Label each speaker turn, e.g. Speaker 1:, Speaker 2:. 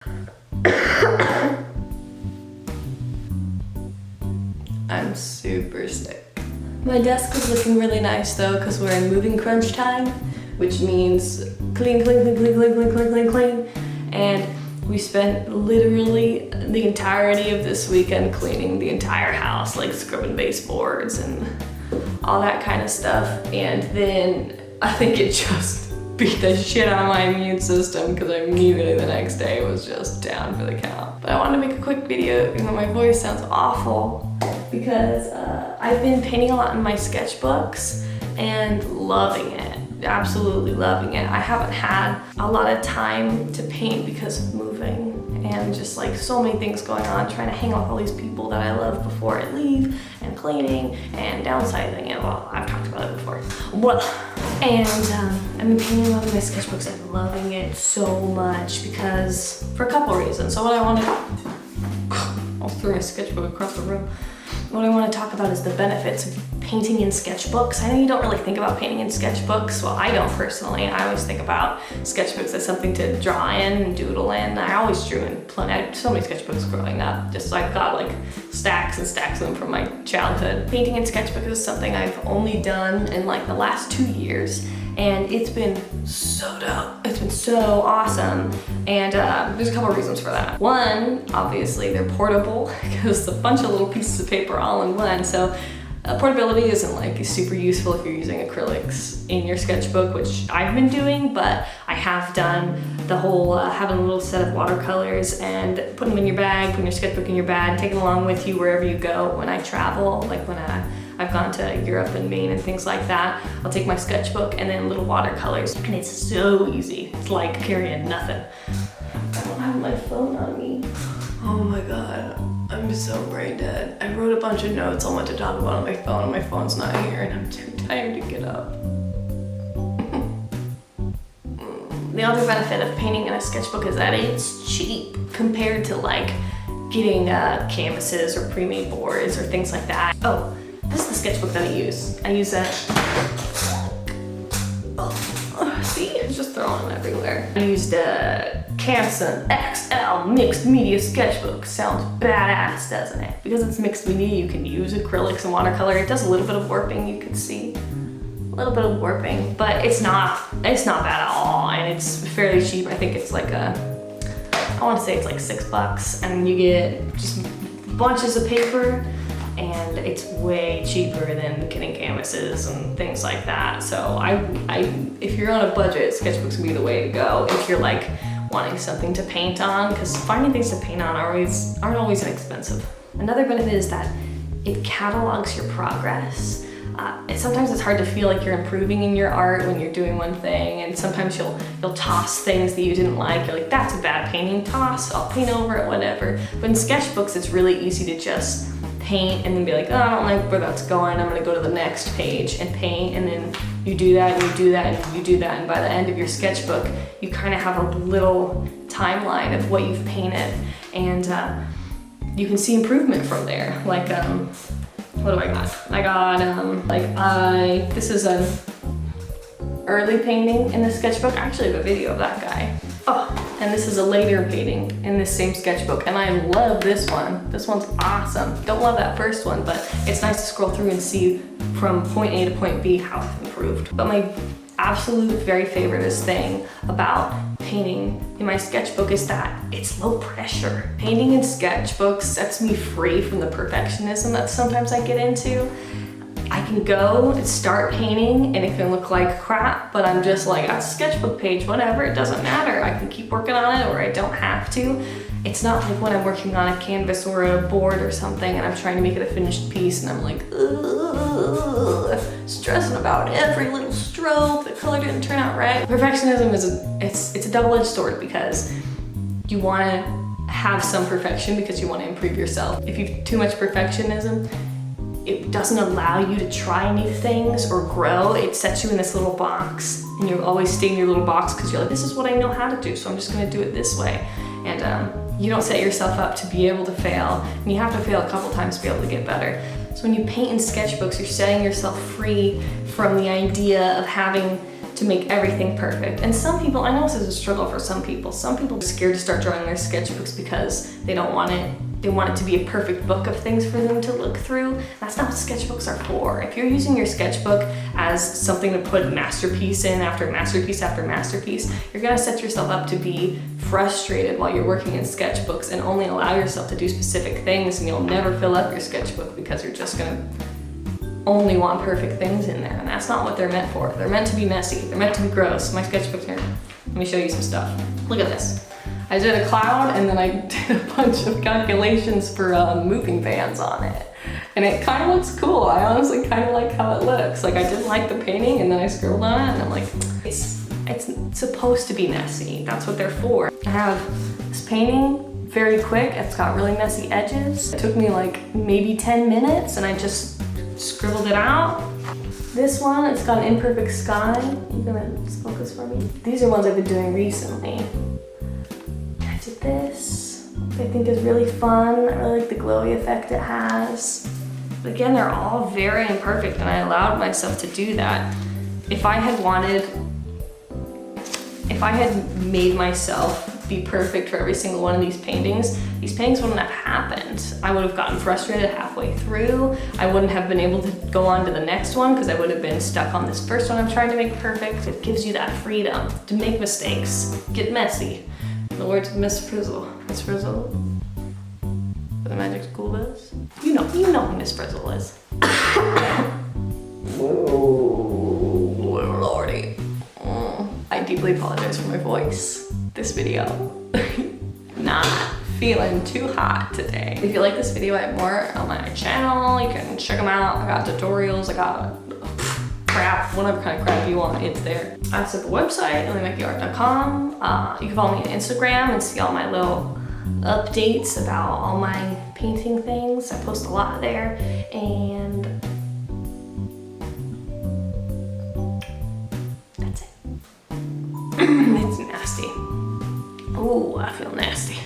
Speaker 1: I'm super sick. My desk is looking really nice though, because we're in moving crunch time, which means clean, clean, clean, clean, clean, clean, clean, clean, clean. And we spent literally the entirety of this weekend cleaning the entire house, like scrubbing baseboards and all that kind of stuff. And then I think it just beat the shit out of my immune system, because immediately the next day was just down for the count. But I wanted to make a quick video, even though my voice sounds awful, because I've been painting a lot in my sketchbooks and loving it. Absolutely loving it. I haven't had a lot of time to paint because of moving and just like so many things going on, trying to hang out with all these people that I love before I leave, and cleaning and downsizing, and well, I've talked about it before. Well, and I've been painting a lot of my sketchbooks and loving it so much because, for a couple reasons. So what I want to, I'll throw my sketchbook across the room. What I want to talk about is the benefits of painting in sketchbooks. I know you don't really think about painting in sketchbooks. Well, I don't personally. I always think about sketchbooks as something to draw in and doodle in. I always drew in plenty. I had so many sketchbooks growing up. Just I've got like stacks and stacks of them from my childhood. Painting in sketchbooks is something I've only done in like the last 2 years. And it's been so dope. It's been so awesome. And there's a couple reasons for that. One, obviously they're portable, because it's a bunch of little pieces of paper all in one. So portability isn't like super useful if you're using acrylics in your sketchbook, which I've been doing, but I have done the whole having a little set of watercolors and putting them in your bag, putting your sketchbook in your bag, taking it along with you wherever you go. When I travel, like when I've gone to Europe and Maine and things like that, I'll take my sketchbook and then little watercolors, and it's so easy. It's like carrying nothing. I don't have my phone on me. Oh my God, I'm so brain dead. I wrote a bunch of notes on what to talk about on my phone, and my phone's not here, and I'm too tired to get up. The other benefit of painting in a sketchbook is that it's cheap compared to like getting canvases or pre-made boards or things like that. Oh, this is the sketchbook that I use. I use that. Oh, see, it's just throwing them everywhere. I used a Canson XL mixed media sketchbook. Sounds badass, doesn't it? Because it's mixed media, you can use acrylics and watercolor. It does a little bit of warping, you can see. A little bit of warping, but it's not bad at all, and it's fairly cheap. I think it's like I want to say it's like $6, and you get just bunches of paper, and it's way cheaper than getting canvases and things like that. So if you're on a budget, sketchbooks can be the way to go if you're like wanting something to paint on, because finding things to paint on aren't always inexpensive. Another benefit is that it catalogs your progress. Sometimes it's hard to feel like you're improving in your art when you're doing one thing, and sometimes you'll toss things that you didn't like. You're like, that's a bad painting, toss, I'll paint over it, whatever. But in sketchbooks, it's really easy to just paint and then be like, oh, I don't like where that's going, I'm gonna go to the next page and paint, and then you do that and you do that and you do that, and by the end of your sketchbook, you kind of have a little timeline of what you've painted, and you can see improvement from there. Like, what do I got? I got, this is an early painting in the sketchbook. I actually have a video of that guy. Oh, and this is a later painting in this same sketchbook, and I love this one. This one's awesome. Don't love that first one, but it's nice to scroll through and see from point A to point B how I've improved. But my absolute very favoriteest thing about painting in my sketchbook is that it's low pressure. Painting in sketchbooks sets me free from the perfectionism that sometimes I get into. I can go and start painting and it can look like crap, but I'm just like, a sketchbook page, whatever, it doesn't matter. I can keep working on it, or I don't have to. It's not like when I'm working on a canvas or a board or something and I'm trying to make it a finished piece and I'm like, ugh, stressing about every little stroke, the color didn't turn out right. Perfectionism it's a double-edged sword, because you want to have some perfection because you want to improve yourself. If you've too much perfectionism, it doesn't allow you to try new things or grow. It sets you in this little box, and you always stay in your little box because you're like, this is what I know how to do, so I'm just going to do it this way. And you don't set yourself up to be able to fail, and you have to fail a couple times to be able to get better. So when you paint in sketchbooks, you're setting yourself free from the idea of having to make everything perfect. And some people, I know this is a struggle for some people are scared to start drawing their sketchbooks because they don't want it, they want it to be a perfect book of things for them to look through. That's not what sketchbooks are for. If you're using your sketchbook as something to put masterpiece in after masterpiece after masterpiece, you're gonna set yourself up to be frustrated while you're working in sketchbooks and only allow yourself to do specific things, and you'll never fill up your sketchbook because you're just gonna only want perfect things in there, and that's not what they're meant for. They're meant to be messy. They're meant to be gross. My sketchbook's here. Let me show you some stuff. Look at this. I did a cloud and then I did a bunch of calculations for moving vans on it. And it kind of looks cool. I honestly kind of like how it looks. Like I didn't like the painting and then I scribbled on it and I'm like, it's supposed to be messy. That's what they're for. I have this painting, very quick. It's got really messy edges. It took me like maybe 10 minutes and I just scribbled it out. This one, it's got an imperfect sky. You gonna focus for me? These are ones I've been doing recently. I did this, which I think is really fun. I really like the glowy effect it has. But again, they're all very imperfect and I allowed myself to do that. If I had made myself be perfect for every single one of these paintings wouldn't have happened. I would have gotten frustrated halfway through. I wouldn't have been able to go on to the next one because I would have been stuck on this first one I'm trying to make perfect. It gives you that freedom to make mistakes, get messy. In the words of Miss Frizzle. Miss Frizzle? The magic school does? You know who Miss Frizzle is. Oh, Lordy. I deeply apologize for my voice. This video. Not feeling too hot today. If you like this video, I have more on my channel. You can check them out. I got tutorials, I got crap, whatever kind of crap you want, it's there. I have a website, MackeyArt.com. You can follow me on Instagram and see all my little updates about all my painting things. I post a lot there, and that's it. It's nasty. Ooh, I feel nasty.